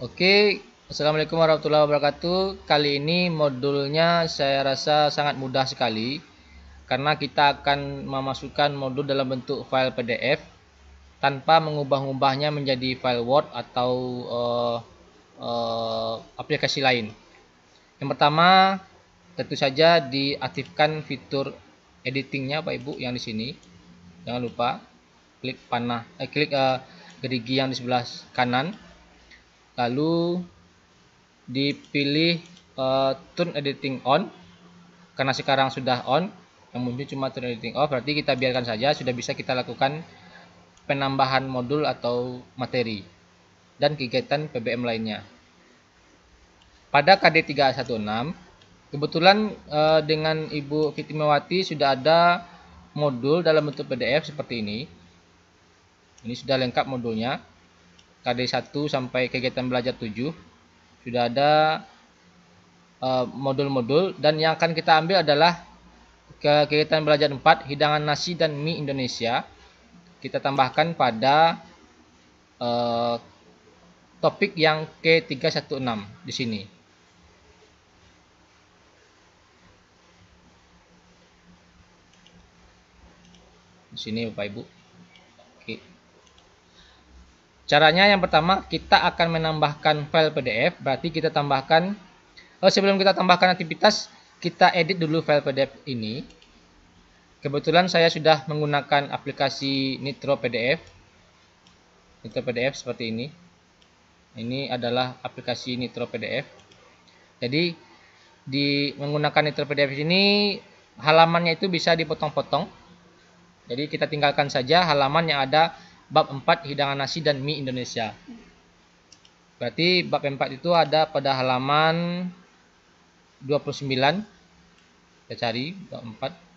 Oke, Assalamualaikum warahmatullahi wabarakatuh. Kali ini modulnya saya rasa sangat mudah sekali karena kita akan memasukkan modul dalam bentuk file PDF tanpa mengubah-ubahnya menjadi file Word atau aplikasi lain. Yang pertama, tentu saja diaktifkan fitur editingnya, Pak Ibu, yang di sini. Jangan lupa klik gerigi yang di sebelah kanan, lalu dipilih turn editing on. Karena sekarang sudah on, yang muncul cuma turn editing off, berarti kita biarkan saja. Sudah bisa kita lakukan penambahan modul atau materi dan kegiatan PBM lainnya. Pada KD 316 kebetulan dengan Ibu Fitimawati sudah ada modul dalam bentuk PDF seperti ini. Ini sudah lengkap modulnya, KD 1 sampai kegiatan belajar 7 sudah ada modul-modul, dan yang akan kita ambil adalah kegiatan belajar 4, hidangan nasi dan mie Indonesia. Kita tambahkan pada topik yang K316 di sini. Di sini Bapak Ibu. Oke. Caranya yang pertama, kita akan menambahkan file PDF, berarti kita tambahkan sebelum kita tambahkan aktivitas, kita edit dulu file PDF ini. Kebetulan saya sudah menggunakan aplikasi Nitro PDF. Nitro PDF seperti ini. Ini adalah aplikasi Nitro PDF. Jadi di menggunakan Nitro PDF ini halamannya itu bisa dipotong-potong. Jadi kita tinggalkan saja halaman yang ada bab 4 hidangan nasi dan mie Indonesia. Berarti bab 4 itu ada pada halaman 29. Kita cari bab 4.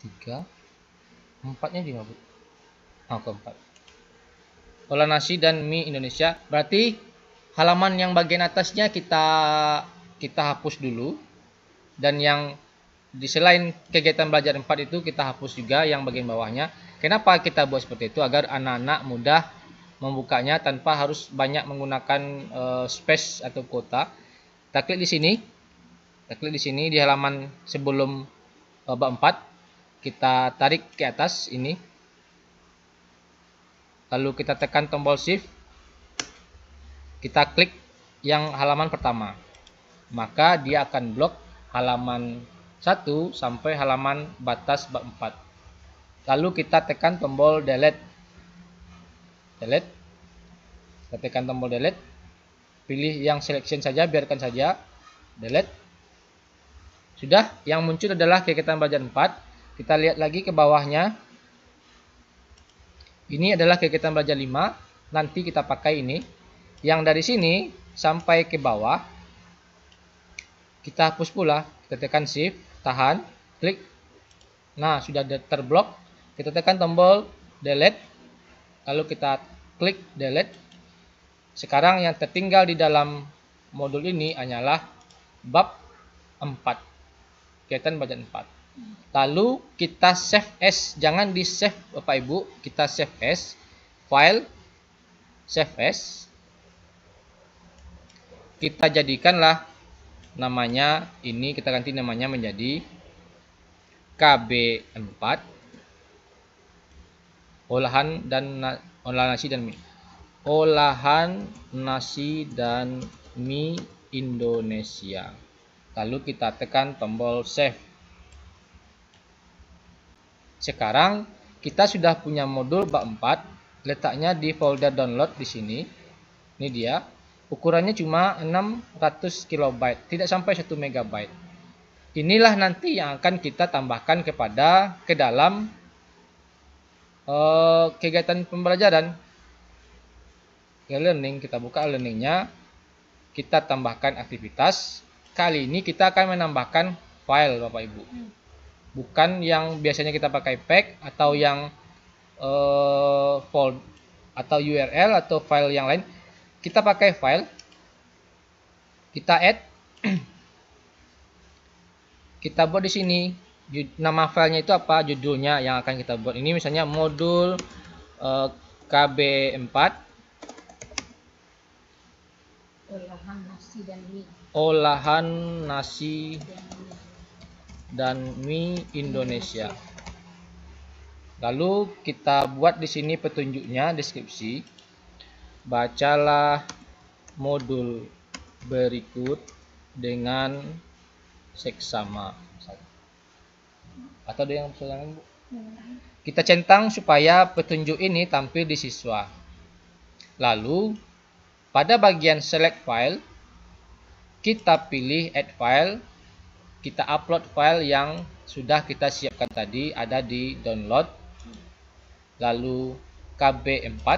Tiga, empatnya di mana? Keempat. Olah nasi dan mie Indonesia. Berarti halaman yang bagian atasnya kita hapus dulu, dan yang di selain kegiatan belajar 4 itu kita hapus juga yang bagian bawahnya. Kenapa kita buat seperti itu? Agar anak-anak mudah membukanya tanpa harus banyak menggunakan space atau kuota. Kita klik di sini. Kita klik di sini di halaman sebelum bab 4. Kita tarik ke atas ini. Lalu kita tekan tombol shift. Kita klik yang halaman pertama. Maka dia akan blok halaman 1 sampai halaman batas bab 4. Lalu kita tekan tombol delete. Kita tekan tombol delete. Pilih yang selection saja, biarkan saja. Delete. Sudah, yang muncul adalah kegiatan belajar 4. Kita lihat lagi ke bawahnya. Ini adalah kegiatan belajar 5. Nanti kita pakai ini. Yang dari sini sampai ke bawah kita hapus pula. Kita tekan shift, tahan, klik. Nah, sudah terblok. Kita tekan tombol delete. Lalu kita klik delete. Sekarang yang tertinggal di dalam modul ini hanyalah bab 4. Kegiatan belajar 4. Lalu kita save as. Jangan di save Bapak Ibu. Kita save as. File. Save as. Kita jadikanlah namanya ini, kita ganti namanya menjadi KB4 olahan nasi dan mie. Olahan nasi dan mie Indonesia. Lalu kita tekan tombol save. Sekarang kita sudah punya modul bab 4, letaknya di folder download di sini. Ini dia. Ukurannya cuma 600 KB, tidak sampai 1 MB. Inilah nanti yang akan kita tambahkan ke dalam kegiatan pembelajaran. Learning, kita buka learningnya. Kita tambahkan aktivitas. Kali ini kita akan menambahkan file Bapak Ibu. Bukan yang biasanya kita pakai pack atau yang atau URL atau file yang lain. Kita pakai file, kita add, kita buat di sini. Nama filenya itu apa? Judulnya yang akan kita buat. Ini misalnya modul KB4 olahan nasi dan mie. Olahan nasi dan mie Indonesia. Lalu kita buat di sini petunjuknya, deskripsi. Bacalah modul berikut dengan seksama. Atau ada yang persoalan, Bu? Kita centang supaya petunjuk ini tampil di siswa. Lalu pada bagian select file, kita pilih add file, kita upload file yang sudah kita siapkan tadi, ada di download. Lalu KB4,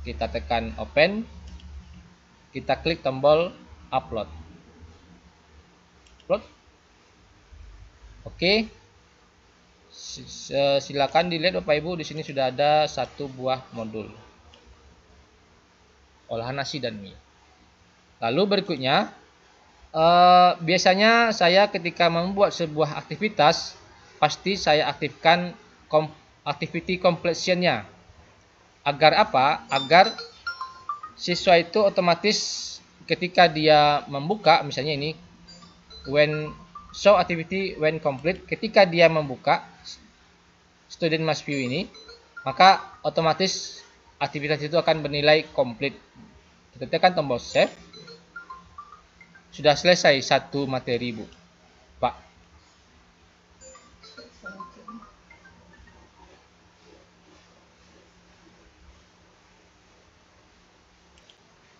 kita tekan open, kita klik tombol upload. Oke. Silakan dilihat Bapak Ibu, di sini sudah ada satu buah modul olahan nasi dan mie. Lalu berikutnya, biasanya saya ketika membuat sebuah aktivitas, pasti saya aktifkan activity completion-nya. Agar apa? Agar siswa itu otomatis ketika dia membuka, misalnya ini when show activity when complete, ketika dia membuka student must view ini, maka otomatis aktivitas itu akan bernilai complete. Kita tekan tombol save. Sudah selesai satu materi, Bu. Pak.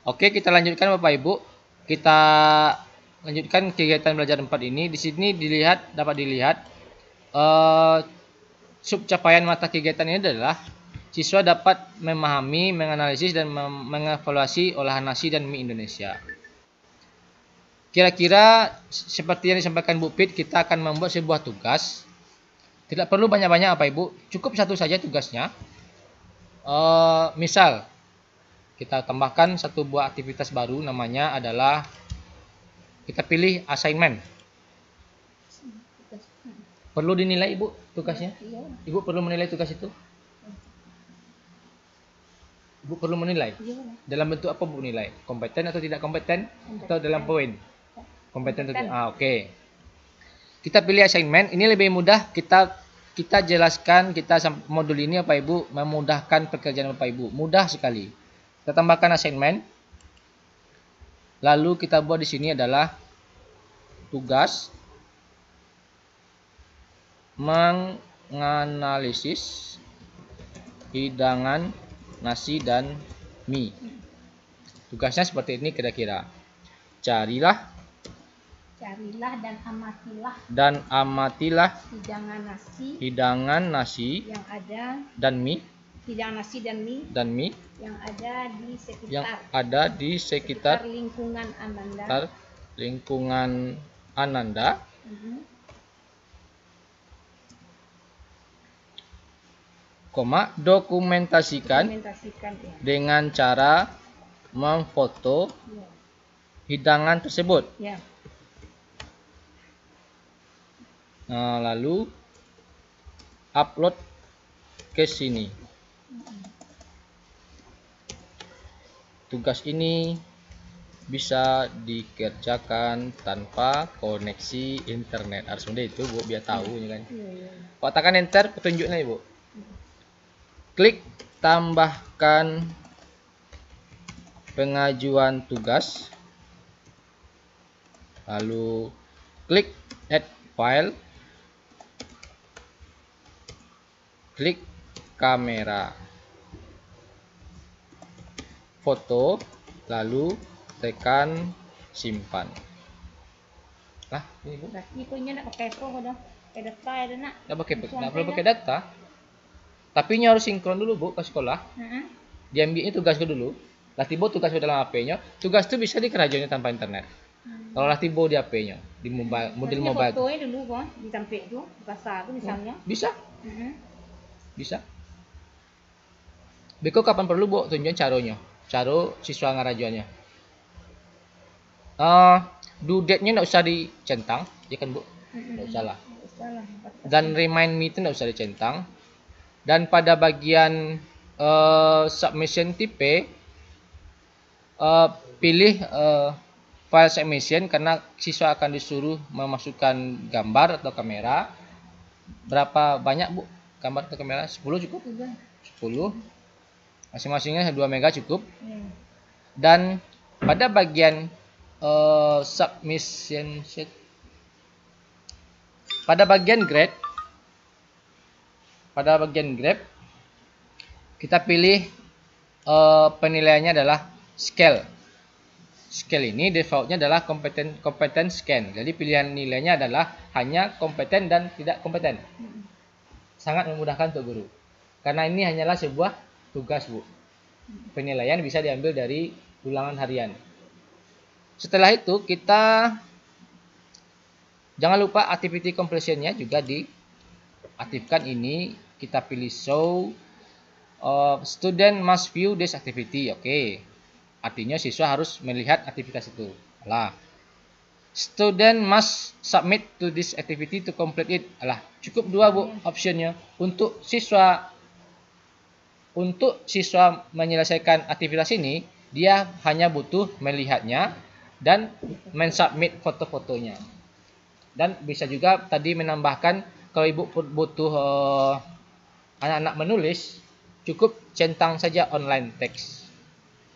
Oke, kita lanjutkan Bapak Ibu. Kita lanjutkan kegiatan belajar 4 ini. Di sini dapat dilihat subcapaian mata kegiatan ini adalah siswa dapat memahami, menganalisis, dan mengevaluasi olahan nasi dan mie Indonesia. Kira-kira seperti yang disampaikan Bu Pit, kita akan membuat sebuah tugas. Tidak perlu banyak-banyak Bapak Ibu, cukup satu saja tugasnya. Misal, kita tambahkan satu buah aktivitas baru, namanya adalah, kita pilih assignment. Perlu dinilai Ibu tugasnya? Ibu perlu menilai tugas itu? Ibu perlu menilai? Dalam bentuk apa Bu nilai? Kompeten atau tidak kompeten? Atau dalam poin? Kompeten atau tidak? Oke. Kita pilih assignment. Ini lebih mudah, kita jelaskan, modul ini Bapak Ibu memudahkan pekerjaan Bapak Ibu. Mudah sekali. Kita tambahkan assignment. Lalu kita buat di sini adalah tugas menganalisis hidangan nasi dan mie. Tugasnya seperti ini kira-kira. Carilah dan amatilah hidangan nasi yang ada dan mie hidangan nasi dan mie yang ada di sekitar lingkungan Ananda. Dokumentasikan dengan cara memfoto hidangan tersebut. Nah, lalu upload ke sini. Tugas ini bisa dikerjakan tanpa koneksi internet. Harus mudah itu Bu, biar tahu ya kan. Kalau tekan enter, petunjuknya Ibu. Klik tambahkan pengajuan tugas. Lalu klik add file. Klik kamera. Foto, lalu tekan simpan. Lah, ini Bu. Berarti punya nak pakai pro dah. Pakai data ada nak. Enggak perlu pakai data. Tapi nya harus sinkron dulu Bu ke sekolah. Diambilnya tugasku dulu. Latibo tugas dalam HP-nya. Tugas itu bisa dikerjakannya tanpa internet. Kalau Latibo di HP-nya, di mobile, model mobile. Fotonya dulu kan, ditampil tu, pasar tu misalnya. Bisa. Bisa. Beko kapan perlu bu tunjuk caranya, cara siswa ngarajuannya. Due date-nya nggak usah dicentang, ya kan bu? Nggak usah lah. Dan remind me itu nggak usah dicentang. Dan pada bagian submission tipe, pilih file submission karena siswa akan disuruh memasukkan gambar atau kamera. Berapa banyak bu gambar atau kamera? 10 cukup? 10. Masing-masingnya 2 mega cukup. Dan pada bagian submission sheet, pada bagian grade kita pilih penilaiannya adalah scale. Scale ini defaultnya adalah kompeten scan. Jadi pilihan nilainya adalah hanya kompeten dan tidak kompeten. Sangat memudahkan untuk guru. Karena ini hanyalah sebuah tugas bu. Penilaian bisa diambil dari ulangan harian. Setelah itu kita jangan lupa activity completion-nya juga diaktifkan. Ini kita pilih show student must view this activity. Oke. Artinya siswa harus melihat aktivitas itu. Alah. Student must submit to this activity to complete it. Alah, cukup 2 bu optionnya. Untuk siswa menyelesaikan aktivitas ini, dia hanya butuh melihatnya dan mensubmit foto-fotonya. Dan bisa juga tadi menambahkan kalau ibu butuh anak-anak menulis, cukup centang saja online text.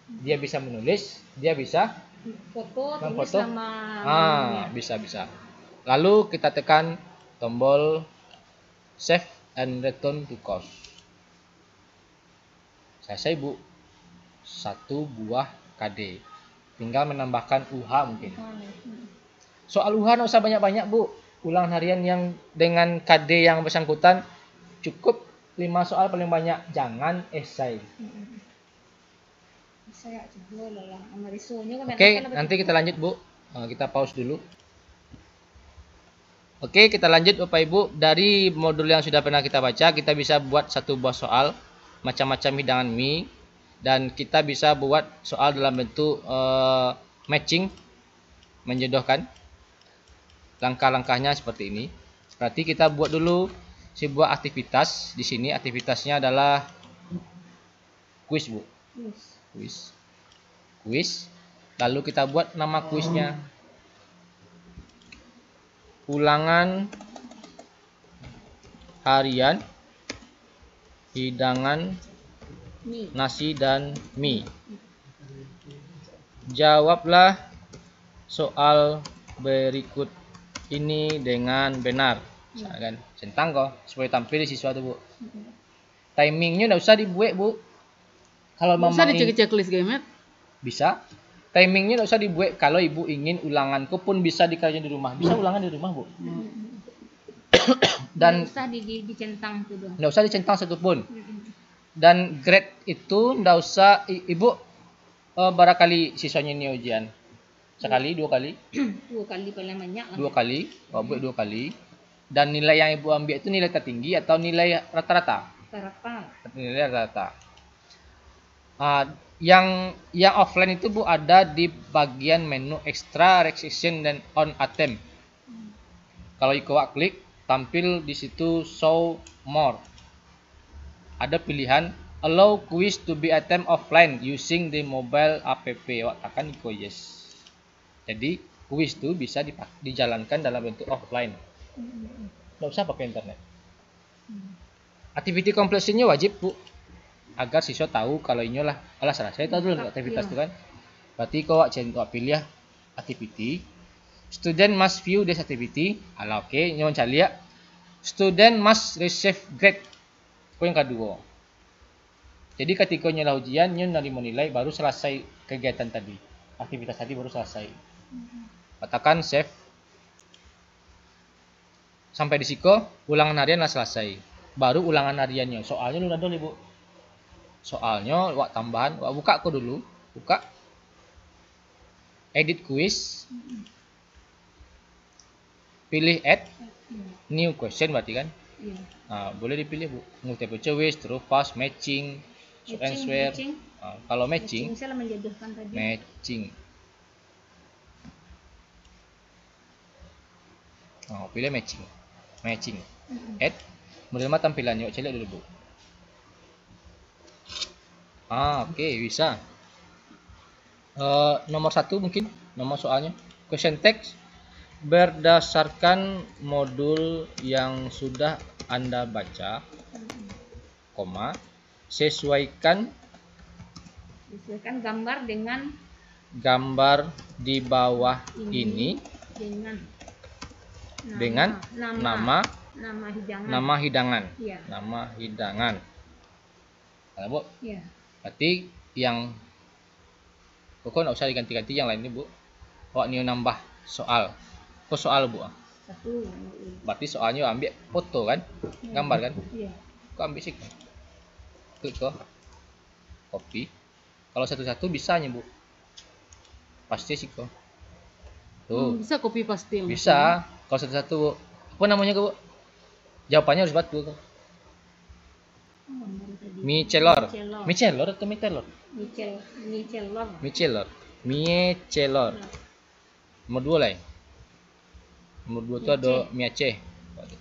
Dia bisa menulis, dia bisa memfoto. Bisa. Lalu kita tekan tombol save and return to course. Selesai bu. 1 buah KD. Tinggal menambahkan UH mungkin. Soal UH nggak usah banyak-banyak bu. Ulangan harian yang dengan KD yang bersangkutan cukup 5 soal paling banyak. Jangan esai. Oke, nanti kita lanjut bu. Kita pause dulu. Oke, kita lanjut Bapak Ibu. Dari modul yang sudah pernah kita baca, kita bisa buat 1 buah soal macam-macam hidangan mie. Dan kita bisa buat soal dalam bentuk matching, menjodohkan. Langkah-langkahnya seperti ini. Berarti kita buat dulu sebuah aktivitas. Di sini aktivitasnya adalah kuis bu. Kuis. Lalu kita buat nama kuisnya ulangan harian hidangan nasi dan mie. Jawablah soal berikut ini dengan benar. Misalkan centang kok supaya tampil di siswa itu bu. Timingnya nggak usah dibuat bu. Kalau bisa dicek-checklist game bisa. Timingnya nggak usah dibuat. Kalau ibu ingin ulanganku pun bisa dikerjain di rumah. Bisa ulangan di rumah bu. Dan nggak usah dicentang tuh dong. Nggak usah dicentang satupun. Dan grade itu nggak usah ibu barangkali siswanya ini ujian sekali 2 kali. 2 kali paling banyak. 2 kali. Buat 2 kali. Dan nilai yang ibu ambil itu nilai tertinggi atau nilai rata-rata? Nilai rata-rata. Yang offline itu bu ada di bagian menu extra, restriction dan on attempt. Kalau Iko klik tampil di situ show more. Ada pilihan allow quiz to be attempt offline using the mobile app. Tekan Iko yes. Jadi quiz itu bisa dijalankan dalam bentuk offline. Nggak usah pakai internet. Activity completion-nya wajib bu. Agar siswa tahu kalau ini lah salah saya tahu dulu aktivitas itu kan. Berarti kau pilih ya activity. Student must view this activity. Oke, nyaman cari ya. Student must receive grade. Kau yang kedua. Jadi ketika nyelah ujian, nyon nerima nilai baru selesai kegiatan tadi. Aktivitas tadi baru selesai. Katakan save. Sampai di situ ulangan harian lah selesai. Baru ulangan hariannya. Soalnya lu dulu ibu. Soalnya wak tambahan, wak buka aku dulu, buka edit quiz, pilih add new question berarti kan, boleh dipilih bu, multiple choice, true false, matching, So answer. Kalau matching, misalnya menjodohkan tadi. Matching. Pilih matching. Matching. Add. Menerima tampilannya. Coba lihat dulu, Bu. Oke, bisa. Nomor 1 mungkin, nomor soalnya. Question text berdasarkan modul yang sudah Anda baca, koma, sesuaikan gambar dengan gambar di bawah ini dengan nama hidangan. Ya. Nama hidangan. Nah, Bu. Ya. Berarti yang pokoknya nggak usah diganti-ganti yang lain ini, Bu. Ini nambah soal. Soal, Bu. Satu. Berarti soalnya ambil foto kan? Gambar kan? Iya. Kok ambil sih? Klik ke copy. Kalau satu-satu bisanya, Bu. Pasti sih kok. Tuh. Bisa copy paste. Bisa. Kalau satu-satu, Bu. Apa namanya, Bu? Jawabannya harus batu. Michelor atau Michelor? Michelor. Nomor 2 lah. Nomor 2 itu ada mie Aceh.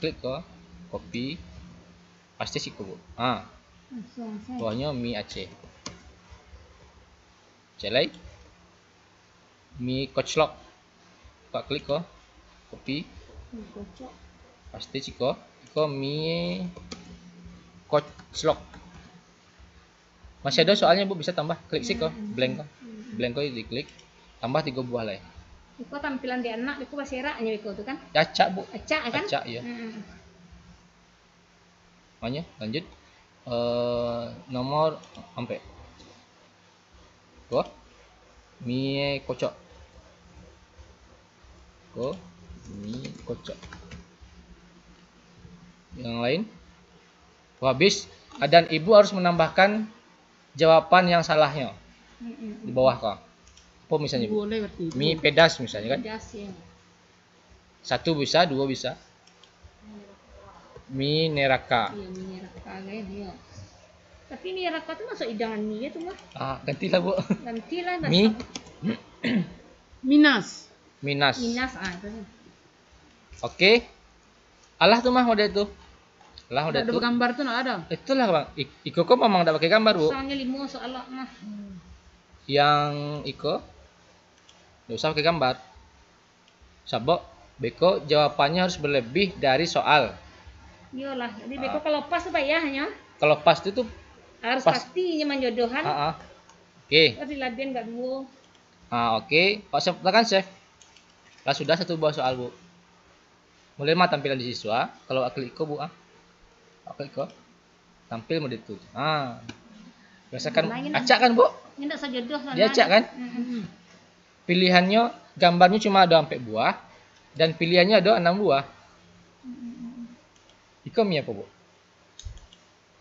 Klik ke copy. Pasti sih kok, Bu. Bawahnya mie Aceh. Celai. Mie koclok. Pak klik ke copy. Pasti sih kok. Mie koclok. Masih ada soalnya, Bu, bisa tambah. Klik sih kok. Blank kok diklik. Tambah 3 buah lah. Itu tampilan di anak itu bahasa Iraknya itu kan? Acak, Bu. Acak kan? Acak ya. Makanya lanjut. Nomor sampai. Mie kocok. Mie kocok. Yang lain. Habis. Dan Ibu harus menambahkan jawaban yang salahnya di bawah kok. Apa misalnya, Bu? Mie pedas misalnya kan? Pedas ya. 1 bisa, 2 bisa. Mie neraka. Iya, mie neraka kan ya. Tapi mie neraka tuh masuk hidangan mie itu mah. Gantilah, Bu. Gantilah. Mie Minas. Itu. Oke. Alah tuh mah model itu. Lah udah tuh. Gambar tuh enggak ada. Itulah, Bang. Iko kok memang enggak pakai gambar, Bu. Soalnya 5 soal mah. Yang Iko enggak usah pakai gambar. Sabok Beko jawabannya harus berlebih dari soal. Iyalah, jadi Beko kalau pas tuh Pak ya hanya. Kalau pas itu harus pastinya menjodohan. Oke. Harus dilatihan enggak dulu. Oke. Pak tekan save. Lah sudah 1 buah soal, Bu. Mulai mah tampilan di siswa. Kalau klik Iko, Bu. Klik Iko. Tampil mode itu. Biasakan acak kan, Bu? Ini enggak sejodoh kan. Dia acak kan? Pilihannya gambarnya cuma ada 4 buah dan pilihannya ada 6 buah. Iko mie apa, Bu?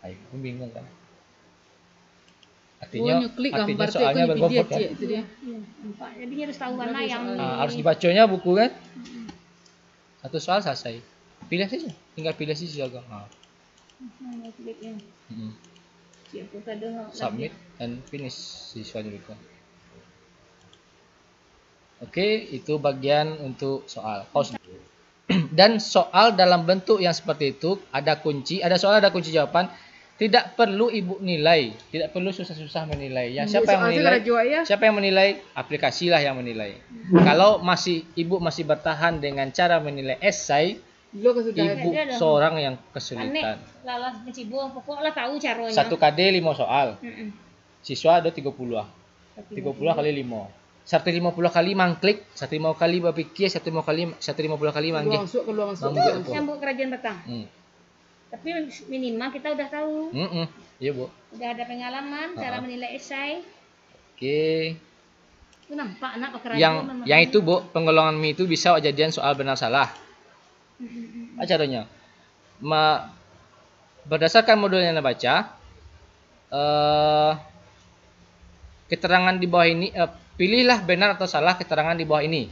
Ayo, bingung kan? Artinya soalnya berbobot kan? Itu dia. Jadi harus tahu mana yang harus dibacanya buku kan? 1 soal selesai. Pilih saja, tinggal pilih sisi agak. Submit dan finish siswanya itu. Oke, itu bagian untuk soal. Dan soal dalam bentuk yang seperti itu ada kunci, ada soal, ada kunci jawaban. Tidak perlu Ibu nilai, tidak perlu susah-susah menilai. Siapa yang menilai? Siapa yang menilai? Aplikasilah yang menilai. Kalau Ibu masih bertahan dengan cara menilai esai, Ibu seorang yang kesulitan. Lalas mencibo, pokoknya tahu caranya. 1 KD 5 soal. Siswa ada 30 ah. 30 kali 5. 150 kali mangklik, 150 kali berpikir, 150 kali manggih. Masuk keluar. Nyambung kerajaan petang. Tapi minimal kita udah tahu. Iya, Bu. Udah ada pengalaman cara menilai esai. Oke. Itu nampak anak pekerjaan. Yang itu, Bu, penggolongan mie itu bisa kejadian soal benar salah. Caranya. Berdasarkan modul yang Anda baca, keterangan di bawah ini, pilihlah benar atau salah keterangan di bawah ini.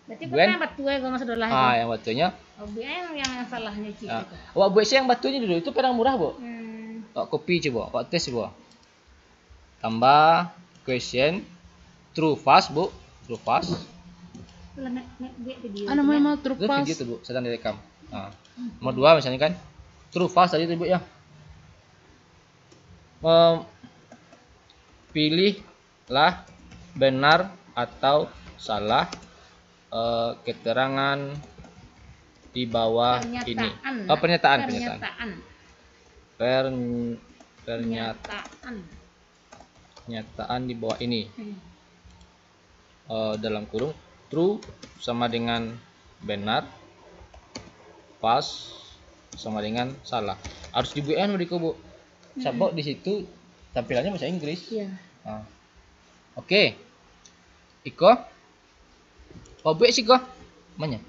Berarti pernah batu ya kalau masuk dolah. Yang batunya. Yang salahnya Ci. Buat yang batunya dulu itu pedang murah, Bu. Wak copy coba, wak tes coba. Tambah question true false, Bu. True false. Nama true Itu false. video tuh, Bu, sedang direkam. Nah, nomor 2 misalnya kan. True false tadi tuh, Bu ya. Pilihlah benar atau salah keterangan di bawah ini. Pernyataan. Pernyataan di bawah ini. Dalam kurung true sama dengan benar, false sama dengan salah. Harus dibuat mereka, Bu. Sabok di situ tampilannya bahasa Inggris. Iya. Oke. Iko. Buat sih kok. Mana?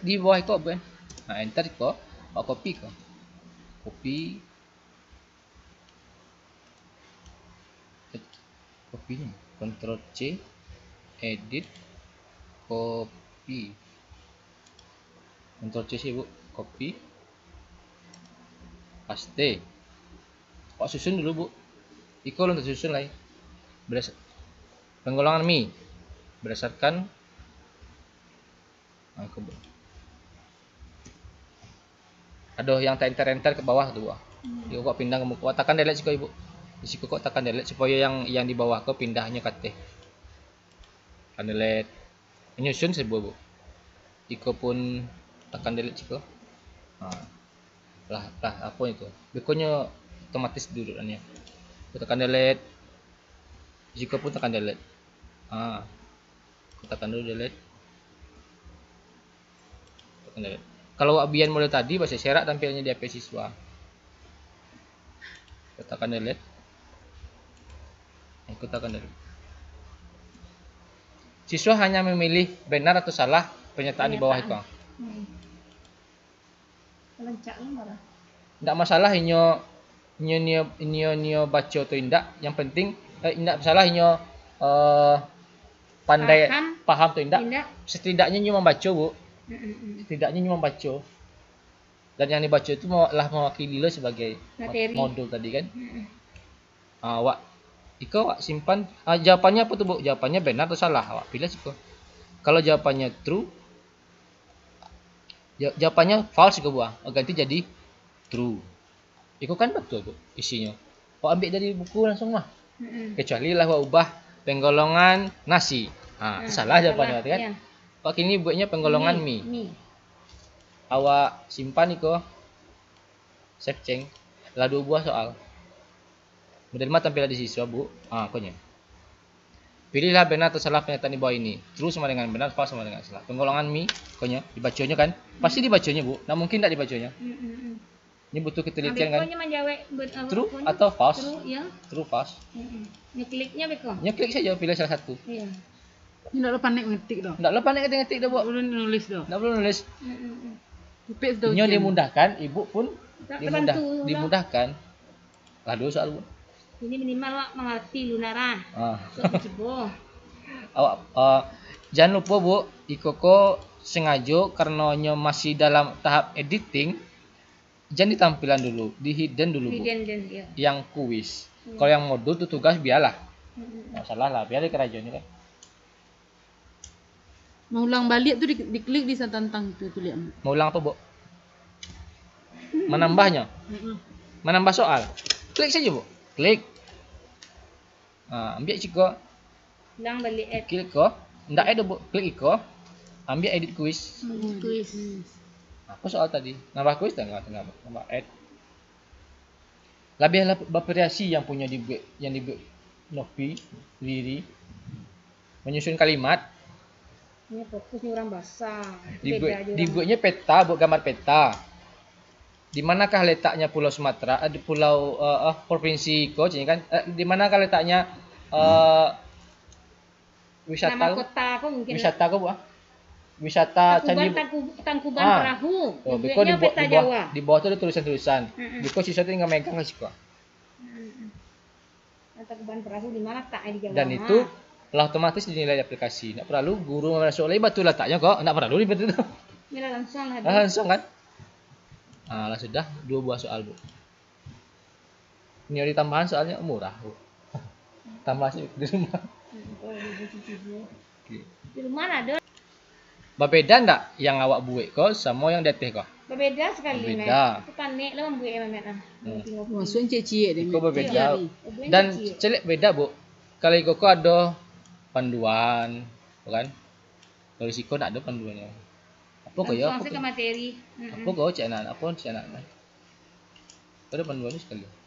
Di bawah Iko, Bu. Nah, enter Iko. Copy kok. Kopinya. Ctrl C, edit, copy. Ctrl C sih, Bu. Copy. Paste. Kok susun dulu, Bu. Iko untuk susun lah. Penggolongan mi berdasarkan aduh yang enter ke bawah tuh, Bu. Iku kok pindah ke muka. Tekan delete sih, Ibu. Di situ kok tekan delete supaya yang di bawah kok pindahnya ke teh. Tekan delete. Menyusun sebuah, Bu. Iko pun tekan delete sih, kok. Lah apa itu? Bekonya otomatis dudukannya. Tekan delete. Jika pun tekan delete. Tekan dulu delete. Tekan delete. Kalau abian model tadi bahasa serak tampilnya di HP siswa. Tekan delete. Ikut tekan delete. Siswa hanya memilih benar atau salah pernyataan di bawah itu. Tidak masalah inyo baca atau tidak. Yang penting tidak masalah inyo pandai paham atau tidak. Setidaknya inyo membaca, Bu. Setidaknya inyo membaca. Dan yang dibaca itu mewakili lo sebagai modul tadi kan. Wak simpan. Jawabannya apa tuh, Bu? Jawabannya benar atau salah? Wak pilih sih, kok. Kalau jawabannya true, jawabannya false kok, Bu. Ganti jadi true. Itu kan betul, Bu, isinya. Kok ambil dari buku langsung mah. Kecuali lah ubah penggolongan nasi. Salah jawabannya kan. Iya. Kok kini buatnya penggolongan mie. Awak simpan iko. Save change. Lah 2 buah soal. Menerima tampilan di siswa, Bu. Koknya. Pilihlah benar atau salah pernyataan di bawah ini. True sama dengan benar, false sama dengan salah. Penggolongan mie, koknya dibacanya kan? Pasti dibacanya, Bu. Nah, mungkin tidak dibacanya. Ini butuh ketelitian kan? True atau false? True, false. Ngekliknya beko. Ngeklik saja, pilih salah satu. Iya. Ini tidak panik ngetik dong. Tidak panik ngetik dong, Bu. Belum nulis dong. Tidak perlu nulis. Ini dimudahkan, Ibu pun dimudahkan. Lalu soal, Bu. Ini minimal Wak mengerti Lunara. Jangan lupa, Bu, Ikoko sengaja karena masih dalam tahap editing. Jangan ditampilan dulu, di hidden dulu, Bu. Ya. Yang kuis. Kalau yang modul itu tugas biarlah. Masalah lah, biar di kerajaan kan. Mau ulang balik tuh diklik di tantang tuh lihat. Mau ulang apa, Bu? Menambahnya. Menambah soal. Klik saja, Bu. Klik. Ambil ciko. Ulang balik add. Klik kok. Ndak ada, Bu. Klik iko. Ambil edit kuis. Kuis. Apa soal tadi? Nambah kuis nambah add. Lebih variasi yang punya dibuat Novi, Liri. Menyusun kalimat. Ini fokusnya orang bahasa. Dibuatnya peta, buat gambar peta. Di manakah letaknya Pulau Sumatera? Di pulau provinsi Coach ini kan? Di manakah letaknya wisata? Nama kota aku mungkin. Wisata aku, Bu. Wisata Tangkuban Perahu. Dibuatnya peta Jawa. Di bawah itu ada tulisan-tulisan. Biko siswa itu nggak megang sih, kok. Tangkuban Perahu di mana tak di Jawa. Dan itu lah otomatis dinilai di aplikasi. Nggak perlu guru masuk lagi batu letaknya kok. Nggak perlu ribet itu. Mila langsung lah. Langsung kan. Nah, lah sudah 2 buah soal, Bu. Teori tambahan soalnya murah, Bu. Tambah sih di rumah. Di rumah ada. Berbeda enggak yang awak buat kok sama yang deteh kok? Berbeda sekali, Berbeda. Itu panik lah membuat Met. Maksudnya cie-cie deh. Kok berbeda. Dan celek beda, Bu. Kalau kok ada panduan, bukan? Kalau siko enggak ada panduannya. Apa kok ya? Langsung ke materi. Apa kok cek anak? Apa cek anak? Ada panduannya sekali.